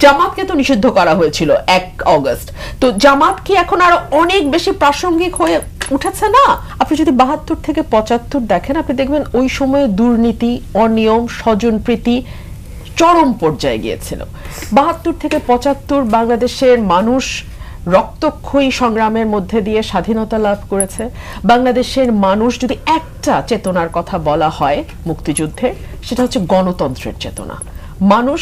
জামাতকে তো নিষিদ্ধ করা হয়েছিল 1 অগস্ট, তো জামাত কি এখন আরো অনেক বেশি প্রাসঙ্গিক হয়ে উঠেছে না? আপনি যদি 72 থেকে 75 দেখেন, আপনি দেখবেন ওই সময়ে দুর্নীতি, অনিয়ম, স্বজনপ্রীতি চরম পর্যায়ে গিয়েছিল। 72 থেকে 75 বাংলাদেশের মানুষ রক্তক্ষয়ী সংগ্রামের মধ্যে দিয়ে স্বাধীনতা লাভ করেছে। বাংলাদেশের মানুষ যদি একটা চেতনার কথা বলা হয় মুক্তিযুদ্ধে, সেটা হচ্ছে গণতন্ত্রের চেতনা। মানুষ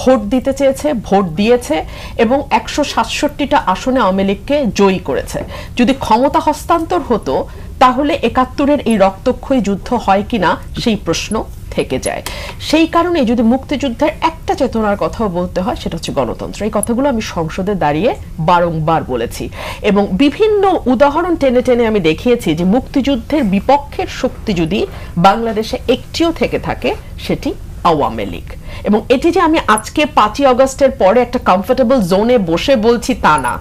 ভোট দিতে চেয়েছে, ভোট দিয়েছে এবং 167টা আসনে আওয়ামী লীগকে জয়ী করেছে। যদি ক্ষমতা হস্তান্তর হতো তাহলে 71-এর এই রক্তক্ষয়ী যুদ্ধ হয় কিনা সেই প্রশ্ন থেকে যায়। সেই কারণে যদি মুক্তিযুদ্ধের একটা চেতনার কথাও বলতে হয়, সেটা হচ্ছে গণতন্ত্র। এই কথাগুলো আমি সংসদে দাঁড়িয়ে বারংবার বলেছি এবং বিভিন্ন উদাহরণ টেনে টেনে আমি দেখিয়েছি যে মুক্তিযুদ্ধের বিপক্ষের শক্তি যদি বাংলাদেশে একটিও থেকে থাকে, সেটি আওয়ামী লীগ। এবং এটি যে আমি আজকে 5ই আগস্টের পরে একটা কমফোর্টেবল জোনে বসে বলছি তা না।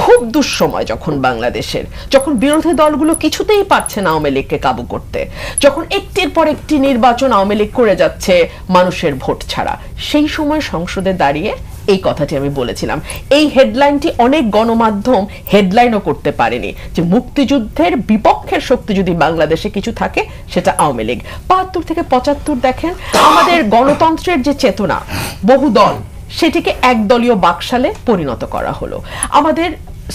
খুব দুঃসময় যখন বাংলাদেশের, যখন বিরোধী দলগুলো কিছুতেই পারছে না আওয়ামী লীগকে কাবু করতে, যখন একটির পর একটি নির্বাচন আওয়ামী লীগ করে যাচ্ছে মানুষের ভোট ছাড়া, সেই সময় সংসদে দাঁড়িয়ে এই কথাটি আমি বলেছিলাম। এই হেডলাইনটি অনেক গণমাধ্যম হেডলাইনও করতে পারেনি যে মুক্তিযুদ্ধের বিপক্ষের শক্তি যদি বাংলাদেশে কিছু থাকে সেটা আওয়ামী লীগ। 72 থেকে 75 দেখেন, আমাদের গণতন্ত্রের যে চেতনা বহু দল, সেটিকে একদলীয় বাকশালে পরিণত করা হলো। আমাদের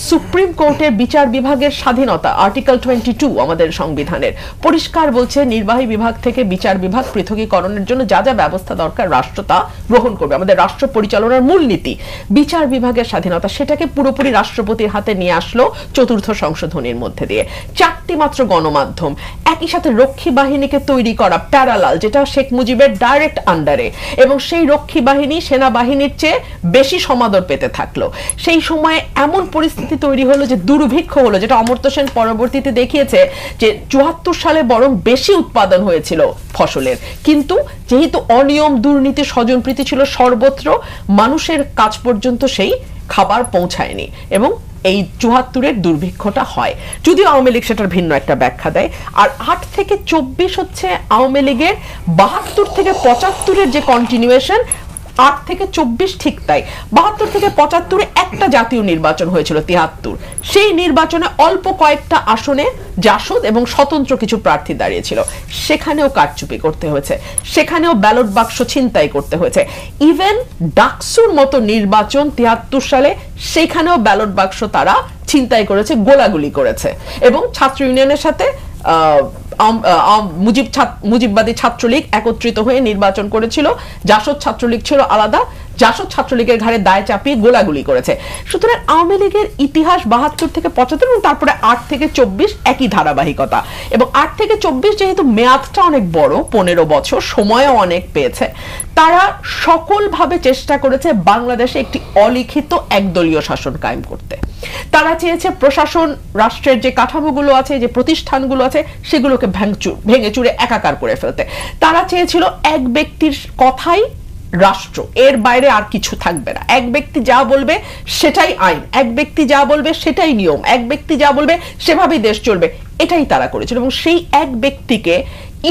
সুপ্রিম কোর্টের বিচার বিভাগের স্বাধীনতা, আর্টিকেল 22 আমাদের সংবিধানের পরিষ্কার বলছে নির্বাহী বিভাগ থেকে বিচার বিভাগ পৃথকীকরণের জন্য যা যা ব্যবস্থা দরকার রাষ্ট্র তা গ্রহণ করবে। আমাদের রাষ্ট্র পরিচালনার মূলনীতি বিচার বিভাগের স্বাধীনতা, সেটাকে পুরোপুরি রাষ্ট্রপতির হাতে নিয়ে আসলো 4র্থ সংশোধনীর মধ্যে দিয়ে। 4টি মাত্র গণমাধ্যম, একই সাথে রক্ষী বাহিনীকে তৈরি করা প্যারালাল, যেটা শেখ মুজিবের ডাইরেক্ট আন্ডারে, এবং সেই রক্ষী বাহিনী সেনাবাহিনীর চেয়ে বেশি সমাদর পেতে থাকলো। সেই সময়ে এমন পরিস্থিতি তৈরি হলো যে দুর্ভিক্ষ হলো, যেটা অমর্ত্য সেন পরবর্তীতে দেখিয়েছে যে 74 সালে বরং বেশি উৎপাদন হয়েছিল ফসলের, কিন্তু যেহেতু অনিয়ম, দুর্নীতি, স্বজনপ্রীতি ছিল সর্বত্র, মানুষের কাছ পর্যন্ত সেই খাবার পৌঁছায়নি এবং এই 74-এর দুর্ভিক্ষটা হয়। যদিও আওয়ামী লীগ সেটার ভিন্ন একটা ব্যাখ্যা দেয়। আর 8 থেকে 24 হচ্ছে আওয়ামী লীগের 72 থেকে 75-এর যে কন্টিনিউয়েশন। 8 থেকে 24 ঠিক তাই। 72 থেকে 75-এ একটা জাতীয় নির্বাচন হয়েছিল 73। সেই নির্বাচনে অল্প কয়েকটা আসনে জাসদ এবং স্বতন্ত্র কিছু প্রার্থী দাঁড়িয়েছিল, সেখানেও কারচুপি করতে হয়েছে, সেখানেও ব্যালট বাক্স ছিনতাই করতে হয়েছে। ইভেন ডাকসুর মতো নির্বাচন 73 সালে, সেখানেও ব্যালট বাক্স তারা ছিনতাই করেছে, গোলাগুলি করেছে এবং ছাত্র ইউনিয়নের সাথে মুজিববাদী ছাত্রলীগ একত্রিত হয়ে নির্বাচন করেছিল। জাসদ ছাত্রলীগ ছিল আলাদা, জাসদ ছাত্রলীগের ঘাড়ে দায় চাপিয়ে গোলাগুলি করেছে। সুতরাং আওয়ামী লীগের ইতিহাস 72 থেকে 75 এবং তারপরে 8 থেকে 24 একই ধারাবাহিকতা। এবং 8 থেকে 24 যেহেতু মেয়াদটা অনেক বড়, 15 বছর, সময়ও অনেক পেয়েছে, তারা সকলভাবে চেষ্টা করেছে বাংলাদেশে একটি অলিখিত একদলীয় শাসন কায়েম করতে। তারা চেয়েছে প্রশাসন, রাষ্ট্রের যে কাঠামোগুলো আছে, যে প্রতিষ্ঠানগুলো আছে, সেগুলোকে ভেঙে চুরে একাকার করে ফেলতে। তারা চেয়েছিল এক ব্যক্তির কথাই রাষ্ট্র, এর বাইরে আর কিছু থাকবে না। এক ব্যক্তি যা বলবে সেটাই আইন, এক ব্যক্তি যা বলবে সেটাই নিয়ম, এক ব্যক্তি যা বলবে সেভাবেই দেশ চলবে, এটাই তারা করেছিল। এবং সেই এক ব্যক্তিকে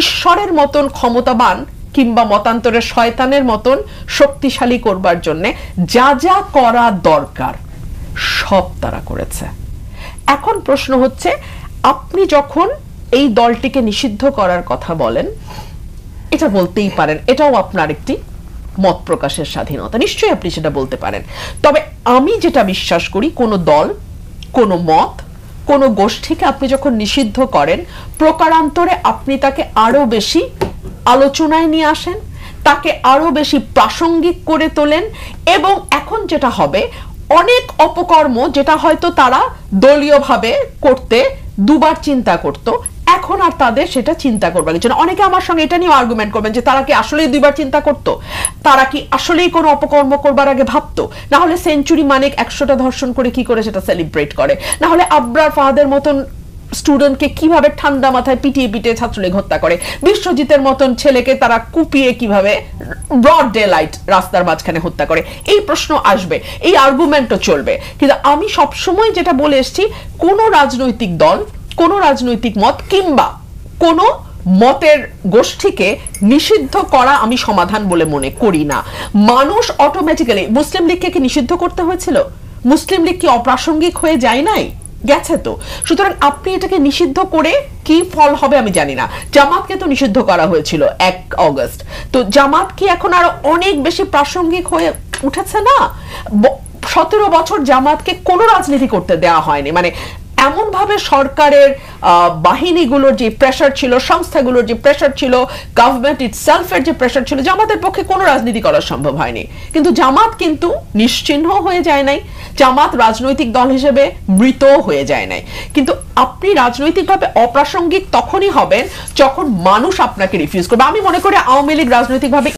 ঈশ্বরের মতন ক্ষমতাবান কিংবা মতান্তরের শয়তানের মতন শক্তিশালী করবার জন্য যা যা করা দরকার সব তারা করেছে। এখন প্রশ্ন হচ্ছে, আপনি যখন এই দলটিকে নিষিদ্ধ করার কথা বলেন, এটা বলতেই পারেন, এটাও আপনার একটি মত প্রকাশের স্বাধীনতা, নিশ্চয়ই আপনি সেটা বলতে পারেন। তবে আমি যেটা বিশ্বাস করি, কোনো দল, কোনো মত, কোনো গোষ্ঠীকে আপনি যখন নিষিদ্ধ করেন, প্রকারান্তরে আপনি তাকে আরো বেশি আলোচনায় নিয়ে আসেন, তাকে আরো বেশি প্রাসঙ্গিক করে তোলেন। এবং এখন যেটা হবে, অনেক অপকর্ম যেটা হয়তো তারা দলীয়ভাবে করতে দুবার চিন্তা করত, এখন আর তাদের সেটা চিন্তা করবার কিছু না। অনেকে আমার সঙ্গে এটা নিয়ে আর্গুমেন্ট করবেন যে তারা কি আসলেই দুইবার চিন্তা করতো, তারা কি আসলেই কোনো অপকর্ম করবার আগে ভাবতো? না হলে সেঞ্চুরি মানিক 100টা ধর্ষণ করে কি করে সেটা সেলিব্রেট করে? না হলে আবরার ফাহাদের মতন স্টুডেন্টকে কিভাবে ঠান্ডা মাথায় পিটিয়ে পিটিয়ে ছাত্রলীগ হত্যা করে? বিশ্বজিতের মতন ছেলেকে তারা কুপিয়ে কিভাবে ব্রড ডে লাইট রাস্তার মাঝখানে হত্যা করে? এই প্রশ্ন আসবে, এই আর্গুমেন্টও চলবে। কিন্তু আমি সবসময় যেটা বলে এসেছি, কোনো রাজনৈতিক দল, কোনো রাজনৈতিক মত কিংবা কোনো মতের গোষ্ঠীকে নিষিদ্ধ করা আমি সমাধান বলে মনে করি না। মানুষ অটোমেটিক্যালি, মুসলিম লীগকে কি নিষিদ্ধ করতে হয়েছিল? মুসলিম লীগ কি অপ্রাসঙ্গিক হয়ে যায় নাই? গেছে তো। সুতরাং আপনি এটাকে নিষিদ্ধ করে কি ফল হবে আমি জানি না। জামাতকে তো নিষিদ্ধ করা হয়েছিল 1 অগস্ট। তো জামাত কি এখন আরো অনেক বেশি প্রাসঙ্গিক হয়ে উঠেছে না? 17 বছর জামাতকে কোনো রাজনীতি করতে দেওয়া হয়নি। মানে এমন ভাবে সরকারের বাহিনীগুলোর যে প্রেসার ছিল, সংস্থাগুলোর যে প্রেসার ছিল, গভর্নমেন্ট ইটসেলফের যে প্রেসার ছিল, জামাতের পক্ষে কোনো রাজনীতি করা সম্ভব হয়নি। কিন্তু জামাত কিন্তু নিশ্চিহ্ন হয়ে যায় নাই, জামাত রাজনৈতিক দল হিসেবে মৃত হয়ে যায় নাই। কিন্তু আপনি রাজনৈতিকভাবে অপ্রাসঙ্গিক তখনই হবেন যখন মানুষ আপনাকে রিফিউজ করবে। আমি মনে করি আওয়ামী লীগ রাজনৈতিকভাবে